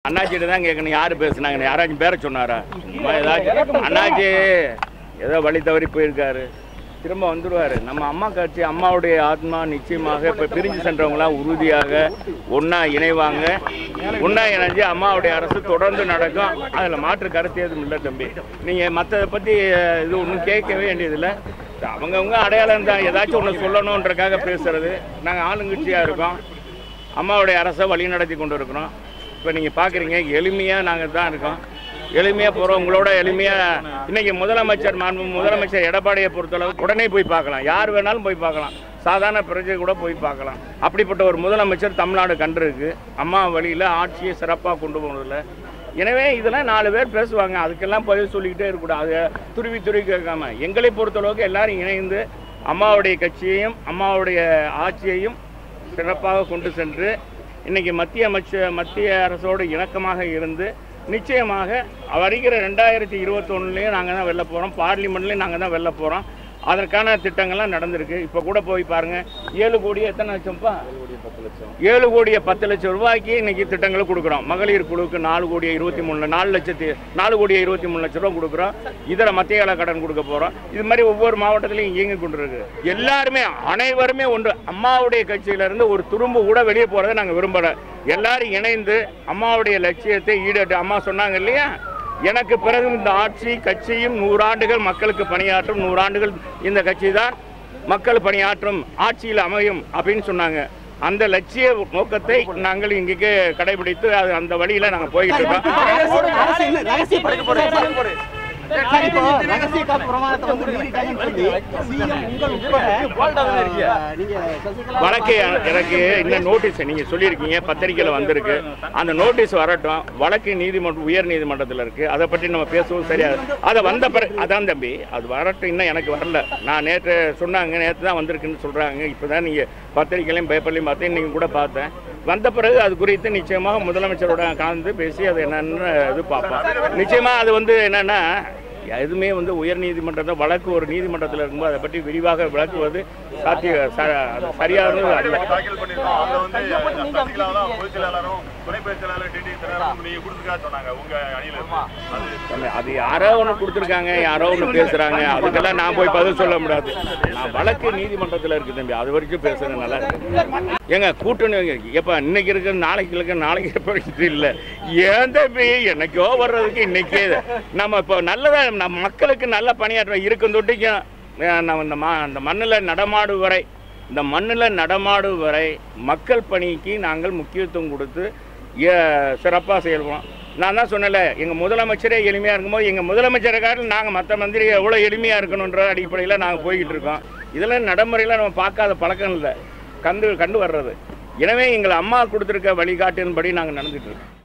அண்ணாச்சிட்ட தான் கேட்கணும் யார் பேசுனாங்க, யாராச்சும் பேரை சொன்னாரா? ஏதாச்சும் அண்ணாச்சி ஏதோ வழி தவறி போயிருக்காரு, திரும்ப வந்துடுவார். நம்ம அம்மா கட்சி, அம்மாவுடைய ஆத்மா நிச்சயமாக இப்போ பிரிஞ்சு சென்றவங்களாம் உறுதியாக ஒன்றா இணைவாங்க. ஒன்றா இணைஞ்சு அம்மாவுடைய அரசு தொடர்ந்து நடக்கும். அதில் மாற்று கருத்து எதுவும் இல்லை தம்பி. நீங்கள் மற்றதை பற்றி இது ஒன்றும் கேட்கவே வேண்டியதில்லை. அவங்கவுங்க அடையாளம் தான், ஏதாச்சும் ஒன்று சொல்லணுன்றக்காக பேசுகிறது. நாங்கள் ஆளுங்கட்சியாக இருக்கோம், அம்மாவுடைய அரசை வழி நடத்தி கொண்டு இருக்கிறோம். இப்போ நீங்கள் பார்க்குறீங்க, எளிமையாக நாங்கள் தான் இருக்கோம், எளிமையாக போகிறோம். உங்களோட எளிமையாக இன்றைக்கி முதலமைச்சர் எடப்பாடியை பொறுத்தளவு உடனே போய் பார்க்கலாம், யார் வேணாலும் போய் பார்க்கலாம், சாதாரண பிரஜை கூட போய் பார்க்கலாம். அப்படிப்பட்ட ஒரு முதலமைச்சர் தமிழ்நாடு கண்டிருக்கு. அம்மா வழியில் ஆட்சியை சிறப்பாக கொண்டு போனதில்லை. எனவே இதெல்லாம் 4 பேர் பேசுவாங்க, அதுக்கெல்லாம் பதில் சொல்லிக்கிட்டே இருக்கக்கூடாது. துருவி கேட்காம எங்களை பொறுத்தளவுக்கு எல்லாரும் இணைந்து அம்மாவுடைய கட்சியையும் அம்மாவுடைய ஆட்சியையும் சிறப்பாக கொண்டு சென்று இன்றைக்கி மத்திய அரசோடு இணக்கமாக இருந்து நிச்சயமாக வருகிற 2021 நாங்கள் தான் வெளில போகிறோம், பார்லிமெண்ட்லேயும் நாங்கள் தான் வெளில போகிறோம். அதற்கான திட்டங்கள்லாம் நடந்திருக்கு. இப்போ கூட போய் பாருங்கள், 7 கோடி எத்தனை லட்சம்ப்பா? 7 கோடியே 10 லட்சம் ரூபாய்க்கு இன்றைக்கி திட்டங்களை கொடுக்குறோம். மகளிர் குழுவுக்கு 4 கோடியே 23 லட்சம் ரூபா கொடுக்குறோம். இதர மத்திய கால கடன் கொடுக்க போகிறோம். இது மாதிரி ஒவ்வொரு மாவட்டத்திலையும் இயங்கி கொண்டு இருக்கு. எல்லாருமே அனைவருமே ஒன்று. அம்மாவுடைய கட்சியிலேருந்து ஒரு துரும்பு கூட வெளியே போகிறத நாங்கள் விரும்பலை. எல்லாரும் இணைந்து அம்மாவுடைய லட்சியத்தை ஈடேற்று, அம்மா சொன்னாங்க இல்லையா, எனக்கு பிறகு இந்த ஆட்சி கட்சியும் 100 ஆண்டுகள் மக்களுக்கு பணியாற்றும், 100 ஆண்டுகள் இந்த கட்சி தான் மக்கள் பணியாற்றும் ஆட்சியில் அமையும் அப்படின்னு சொன்னாங்க. அந்த லட்சிய நோக்கத்தை நாங்கள் இங்கே கடைபிடித்து அந்த வழியில் நாங்கள் போய்கிட்டு இருக்கோம். வழக்கு எனக்கு இந்த நோட்டீஸ் நீங்க சொல்லியிருக்கீங்க, பத்திரிகையில் வந்திருக்கு. அந்த நோட்டீஸ் வரட்டும். வழக்கு உயர் நீதிமன்றத்தில் இருக்கு. அதை பற்றி நம்ம பேசுவோம். சரியா? அதை வந்த பிறகு அதான் தம்பி, அது வரட்டும். இன்னும் எனக்கு வரல. நான் நேற்று சொன்னாங்க, நேற்று தான் வந்திருக்குன்னு சொல்றாங்க. இப்போதான் நீங்க பத்திரிகையிலையும் பேப்பர்லையும் பார்த்து இன்னைக்கு கூட பார்த்தேன். வந்த பிறகு அது குறித்து நிச்சயமாக முதலமைச்சரோட கலந்து பேசி அது என்னன்னு இது பார்ப்போம். நிச்சயமாக அது என்னன்னா, எதுவுமே உயர் நீதிமன்றத்தில் வழக்கு ஒரு நீதிமன்றத்தில் இருக்கும்போது அதை பற்றி விரிவாக விளக்குவது சரியானது அல்ல. அது யாரோ ஒன்று கொடுத்துருக்காங்க, யாரோ ஒன்று பேசுகிறாங்க, அதுக்கெல்லாம் நான் போய் பதில் சொல்ல முடியாது. நான் வழக்கு நீதிமன்றத்தில் இருக்கு தம்பி, அது வரைக்கும் பேசுறது நல்லா இருக்கு. ஏங்க கூட்டணி எப்போ இன்னைக்கு இருக்கு, நாளைக்கு எப்போ இல்லை. ஏன் தம்பி என்னைக்கோ வர்றதுக்கு இன்னைக்கே நம்ம இப்போ நல்லதாக நம்ம மக்களுக்கு நல்ல பணியாற்ற இருக்கும் தொட்டிக்கும் நம்ம அந்த மண்ணில் நடமாடு வரை மக்கள் பணிக்கு நாங்கள் முக்கியத்துவம் கொடுத்து சிறப்பாக செயல்படுவோம். நான் தான் சொன்னல, எங்கள் முதலமைச்சரே எளிமையாக இருக்கும்போது எங்கள் முதலமைச்சருக்காக நாங்கள் மற்ற மந்திரி எவ்வளோ எளிமையாக இருக்கணுன்ற அடிப்படையில் நாங்கள் போய்கிட்டு இருக்கோம். இதெல்லாம் நடைமுறையில் நம்ம பார்க்காத பழக்கம் இல்லை, கண்டு வர்றது. எனவே எங்களை அம்மா கொடுத்துருக்க வழிகாட்டின்படி நாங்கள் நடந்துகிட்டு இருக்கோம்.